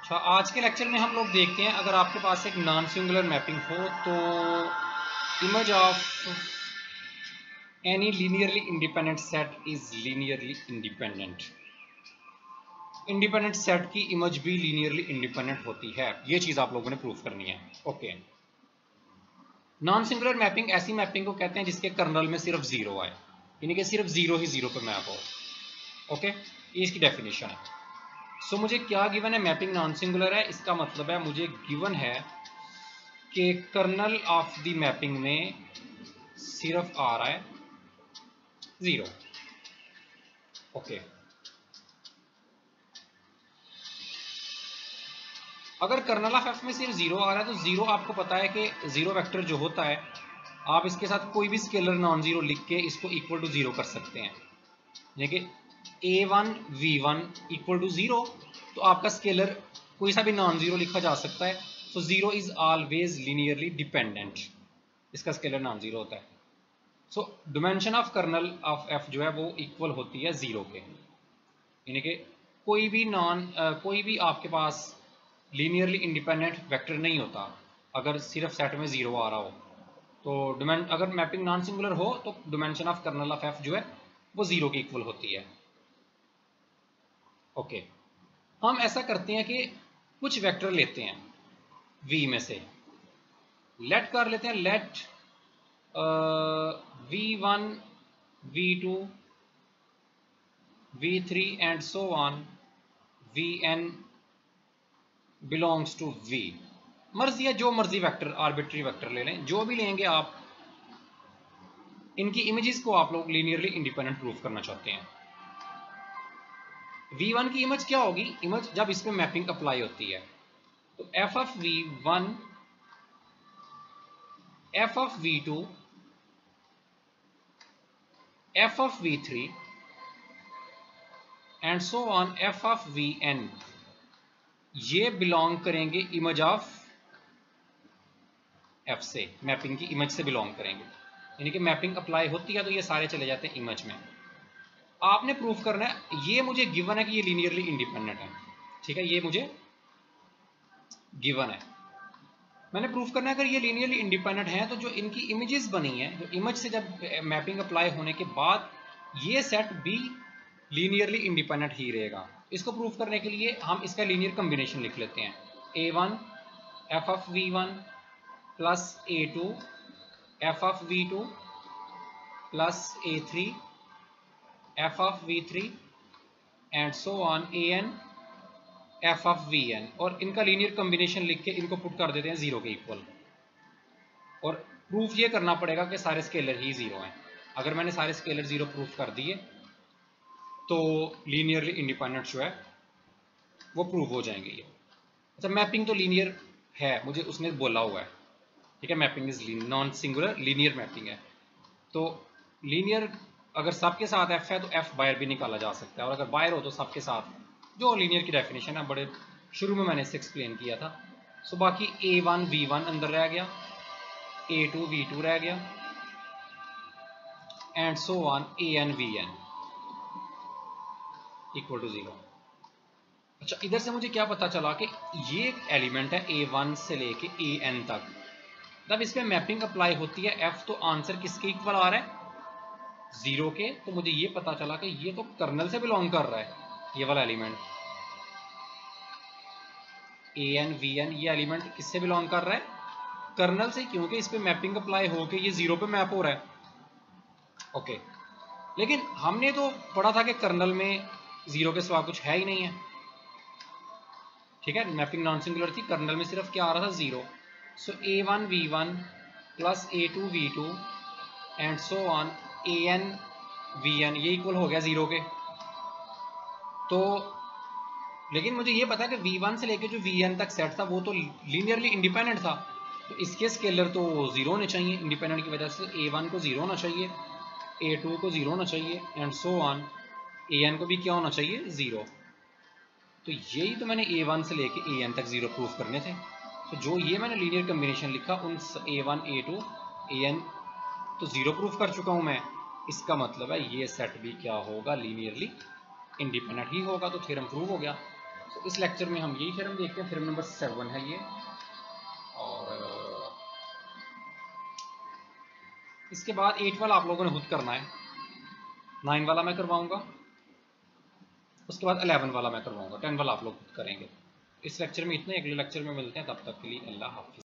अच्छा, आज के लेक्चर में हम लोग देखते हैं अगर आपके पास एक नॉन सिंगुलर मैपिंग हो तो image of any linearly independent set is linearly independent. Independent set की इमेज भी लीनियरली इंडिपेंडेंट होती है, ये चीज आप लोगों ने प्रूव करनी है। ओके, नॉन सिंगुलर मैपिंग ऐसी मैपिंग को कहते हैं जिसके कर्नल में सिर्फ जीरो आए, यानी कि सिर्फ जीरो ही जीरो पे मैप हो। ओके, ये इसकी डेफिनेशन है। सो मुझे क्या गिवन है, मैपिंग नॉन सिंगुलर है, इसका मतलब है मुझे गिवन है कि कर्नल ऑफ द मैपिंग में सिर्फ आ रहा है जीरो। ओके, अगर कर्नल ऑफ एफ में सिर्फ जीरो आ रहा है तो जीरो आपको पता है कि जीरो वेक्टर जो होता है आप इसके साथ कोई भी स्केलर नॉन जीरो लिख के इसको इक्वल टू जीरो कर सकते हैं। यानी कि a1 v1 equal to zero, तो आपका स्केलर कोई सा भी नॉन जीरो लिखा जा सकता है। So zero is always linearly dependent, इसका स्केलर नॉन जीरो होता है। So dimension of kernel of F जो है वो इक्वल होती है जीरो के, यानी कि कोई भी आपके पास लीनियरली इंडिपेंडेंट वेक्टर नहीं होता अगर सिर्फ सेट में जीरो आ रहा हो। तो अगर मैपिंग नॉन सिंगुलर हो तो dimension of kernel of F जो है वो जीरो की इक्वल होती है। ओके, हम ऐसा करते हैं कि कुछ वेक्टर लेते हैं v में से, लेट कर लेते हैं, let v1 v2 v3 and so on vn belongs to v। मर्जी है, जो मर्जी वेक्टर, आर्बिट्री वेक्टर ले लें, जो भी लेंगे आप, इनकी इमेजेस को आप लोग लीनियरली इंडिपेंडेंट प्रूफ करना चाहते हैं। v1 की इमेज क्या होगी, इमेज जब इसमें मैपिंग अप्लाई होती है तो f of v1 f of v2 f of v3 and so on f of vn, ये बिलोंग करेंगे इमेज ऑफ f से, मैपिंग की इमेज से बिलोंग करेंगे। यानी कि मैपिंग अप्लाई होती है तो ये सारे चले जाते हैं इमेज में। आपने प्रूफ करना है, ये मुझे गिवन है कि ये लीनियरली इंडिपेंडेंट है, ठीक है, ये मुझे गिवन है, मैंने प्रूफ करना है अगर ये लीनियरली इंडिपेंडेंट है तो जो इनकी इमेजेस बनी है, जो इमेज से जब मैपिंग अप्लाई होने के बाद ये सेट भी लीनियरली इंडिपेंडेंट ही रहेगा। इसको प्रूफ करने के लिए हम इसका लीनियर कॉम्बिनेशन लिख लेते हैं, a1 f of v1 plus a2 f of v2 plus a3 f of v3 and so on an f of vn, और इनका लीनियर कॉम्बिनेशन लिख के इनको पुट कर देते हैं जीरो के इक्वल। और प्रूफ ये करना पड़ेगा कि सारे स्केलर ही जीरो हैं। अगर मैंने सारे स्केलर जीरो प्रूफ कर दिए तो लीनियरली इंडिपेंडेंट जो है वो प्रूव हो जाएंगे ये। अच्छा, मैपिंग तो लीनियर है, मुझे उसने बोला हुआ है, ठीक है, mapping is non singular linear mapping है। तो लीनियर अगर सबके साथ एफ है तो एफ बायर भी निकाला जा सकता है, और अगर बायर हो तो सबके साथ, जो लीनियर की डेफिनेशन है, बड़े शुरू में मैंने इसे एक्सप्लेन किया था। सो बाकी a1 v1 अंदर रह गया, a2 v2 रह गया and so on an vn equal to zero. अच्छा, इधर से मुझे क्या पता चला कि ये एक एलिमेंट है a1 से लेके an तक, जब इस पर मैपिंग अप्लाई होती है f तो आंसर किसके इक्वल आ रहा है, जीरो के। तो मुझे ये पता चला कि ये तो कर्नल से बिलोंग कर रहा है, ये वाला एलिमेंट an vn, ये एलिमेंट किससे बिलोंग कर रहा है, कर्नल से, क्योंकि इस पे मैपिंग अप्लाई होके ये जीरो पे मैप हो रहा है। ओके, लेकिन हमने तो पढ़ा था कि कर्नल में जीरो के सिवा कुछ है ही नहीं है, ठीक है, मैपिंग नॉन सिंगुलर थी, कर्नल में सिर्फ क्या आ रहा था, zero. So a1 v1 plus a2 v2 and so on an vn, ये इक्वल हो गया जीरो के। तो लेकिन मुझे ये पता है कि v1 से लेके जो vn तक सेट था वो तो लीनियरली इंडिपेंडेंट था, तो इसके स्केलर तो जीरो होने चाहिए, इंडिपेंडेंट की वजह से a1 को जीरो होना चाहिए, a2 को जीरो होना चाहिए एंड सो ऑन an को भी क्या होना चाहिए, जीरो। तो यही तो मैंने a1 से लेके an तक जीरो प्रूफ करने थे। तो जो ये मैंने लीनियर कॉम्बिनेशन लिखा उन a1 a2 an तो जीरो प्रूफ कर चुका हूं मैं। इसका मतलब है ये सेट भी क्या होगा, लीनियरली इंडिपेंडेंट ही होगा, तो थ्योरम प्रूव हो गया। तो इस लेक्चर में हम यही थ्योरम देखते हैं, थ्योरम नंबर 7 है ये। और इसके बाद 8 वाला आप लोगों ने खुद करना है, 9 वाला मैं करवाऊंगा, उसके बाद 11 वाला मैं करवाऊंगा, 10 वाला आप लोग खुद करेंगे। इस लेक्चर में इतना, अगले लेक्चर में मिलते हैं, तब तक के लिए अल्लाह हाफिज़।